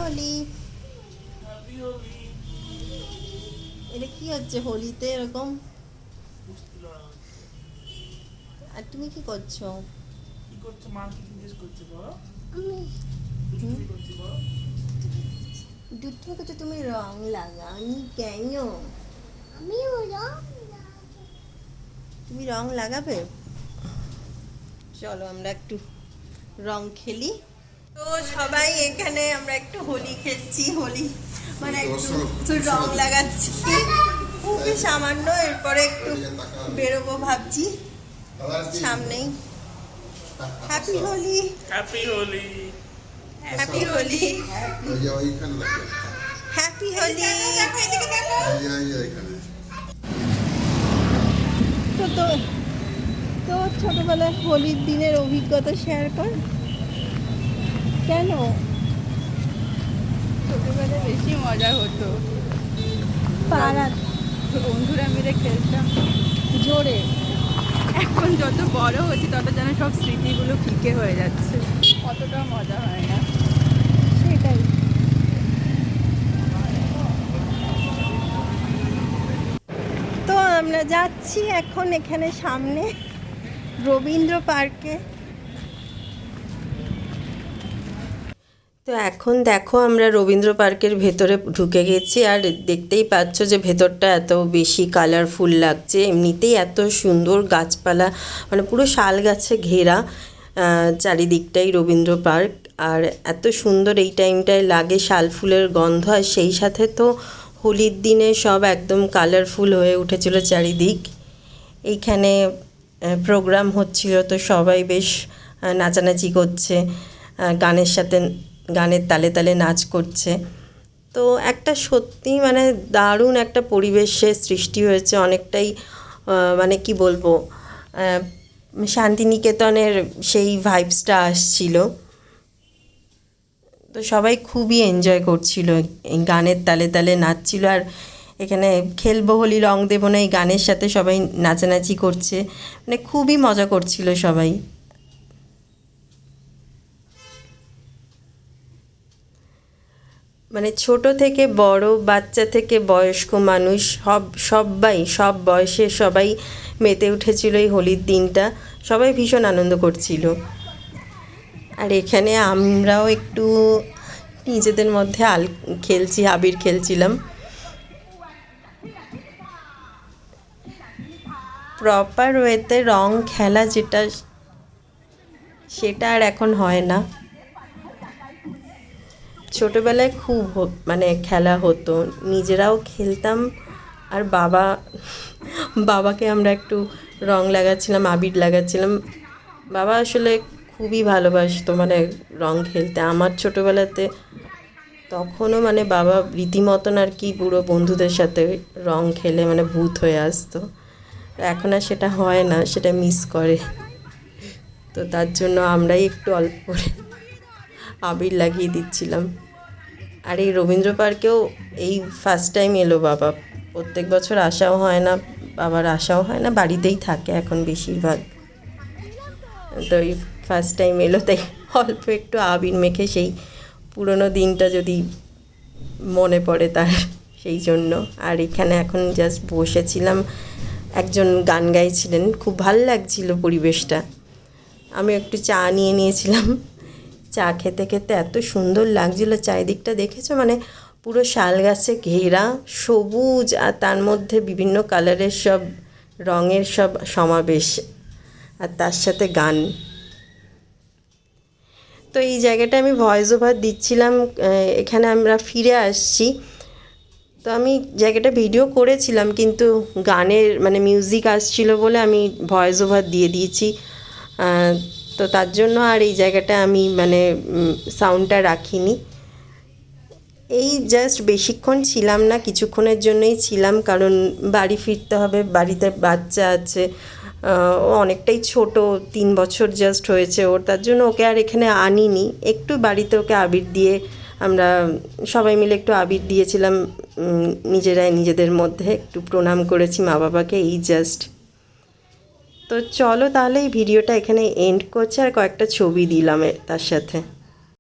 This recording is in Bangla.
হোলি। এটা কি হচ্ছে হোলিতে এরকম? আর তুমি কি করছো? দূর থেকে তো তুমি রং লাগাওনি কেন? তুমি রং লাগাবে? চলো আমরা একটু রং খেলি। তো সবাই এখানে আমরা একটু হোলি খেলছি, হোলি মানে একটু রং লাগাচ্ছি, খুবই সামান্য। এরপরে একটু বেরোবো ভাবছি সামনেই। Happy Holi, happy Holi, happy Holi, happy Holi. তো তো তো ছোটবেলায় হোলির দিনের অভিজ্ঞতা শেয়ার কর। কেন? ছোটবেলায় বেশি মজা হতো, পাড়া বন্ধুরা মিলে খেলতাম জোরে। এখন যত বড় হচ্ছে তত যেন সব স্মৃতিগুলো ফিকে হয়ে যাচ্ছে, অতটা মজা হয় না। সেটাই। তো আমরা যাচ্ছি এখন এখানে সামনে রবীন্দ্র পার্কে। তো এখন দেখো আমরা রবীন্দ্র পার্কের ভেতরে ঢুকে গেছি, আর দেখতেই পাচ্ছ যে ভেতরটা এত বেশি কালারফুল লাগছে। এমনিতেই এত সুন্দর গাছপালা, মানে পুরো শাল গাছে ঘেরা চারিদিকটাই রবীন্দ্র পার্ক। আর এত সুন্দর এই টাইমটায় লাগে, শাল ফুলের গন্ধ, আর সেই সাথে তো হোলির দিনে সব একদম কালারফুল হয়ে উঠেছিল চারিদিক। এইখানে প্রোগ্রাম হচ্ছিল, তো সবাই বেশ নাচানাচি করছে, গানের সাথে গানের তালে তালে নাচ করছে। তো একটা সত্যি মানে দারুণ একটা পরিবেশের সৃষ্টি হয়েছে, অনেকটাই মানে কি বলবো, শান্তিনিকেতনের সেই ভাইবসটা আসছিল। তো সবাই খুবই এনজয় করছিল, এই গানের তালে তালে নাচছিল। আর এখানে খেলবো হোলি রং দেবো না, এই গানের সাথে সবাই নাচানাচি করছে, মানে খুবই মজা করছিল সবাই। মানে ছোট থেকে বড়, বাচ্চা থেকে বয়স্ক মানুষ, সব বয়সে সবাই মেতে উঠেছিল এই হোলির দিনটা। সবাই ভীষণ আনন্দ করছিল। আর এখানে আমরাও একটু নিজেদের মধ্যে খেলছি, আবির খেলছিলাম। প্রপার ওয়েতে রং খেলা যেটা, সেটা আর এখন হয় না। ছোটোবেলায় খুব মানে খেলা হতো, নিজেরাও খেলতাম। আর বাবাকে আমরা একটু রং লাগাচ্ছিলাম, আবির লাগাচ্ছিলাম। বাবা আসলে খুবই ভালোবাসতো মানে রং খেলতে। আমার ছোটোবেলাতে তখনও মানে বাবা রীতিমতন আর কি পুরো বন্ধুদের সাথে রং খেলে মানে ভূত হয়ে আসতো। এখন আর সেটা হয় না, সেটা মিস করে। তো তার জন্য আমরাই একটু অল্প করে আবির লাগিয়ে দিচ্ছিলাম। আর এই রবীন্দ্র পার্কেও এই ফার্স্ট টাইম এলো বাবা, প্রত্যেক বছর আসাও হয় না, বাবার আসাও হয় না, বাড়িতেই থাকে এখন বেশিরভাগ। তো এই ফার্স্ট টাইম এলো, তাই অল্প একটু আবির মেখে সেই পুরনো দিনটা যদি মনে পড়ে তার, সেই জন্য। আর এখানে এখন জাস্ট বসেছিলাম, একজন গান গাইছিলেন, খুব ভাল লাগছিল পরিবেশটা। আমি একটু চা নিয়ে নিয়েছিলাম, চা খেতে খেতে এত সুন্দর লাগছিল চারিদিকটা, দেখেছো মানে পুরো শাল গাছে ঘেরা, সবুজ, আর তার মধ্যে বিভিন্ন কালারের সব রঙের সব সমাবেশ, আর তার সাথে গান। তো এই জায়গাটা আমি ভয়েস ওভার দিচ্ছিলাম, এখানে আমরা ফিরে আসছি। তো আমি জায়গাটা ভিডিও করেছিলাম, কিন্তু গানের মানে মিউজিক আসছিল বলে আমি ভয়েস ওভার দিয়ে দিয়েছি। তো তার জন্য আর এই জায়গাটা আমি মানে সাউন্ডটা রাখিনি। এই জাস্ট বেশিক্ষণ ছিলাম না, কিছুক্ষণের জন্যই ছিলাম, কারণ বাড়ি ফিরতে হবে, বাড়িতে বাচ্চা আছে, ও অনেকটাই ছোট, 3 বছর জাস্ট হয়েছে ওর, তার জন্য ওকে আর এখানে আনিনি। একটু বাড়িতে ওকে আবির দিয়ে আমরা সবাই মিলে একটু আবির দিয়েছিলাম, নিজেরাই নিজেদের মধ্যে একটু প্রণাম করেছি মা বাবাকে, এই জাস্ট। তো চলো তাহলে এই ভিডিওটা এখানে এন্ড করছি, আর কয়েকটা ছবি দিলাম তার সাথে।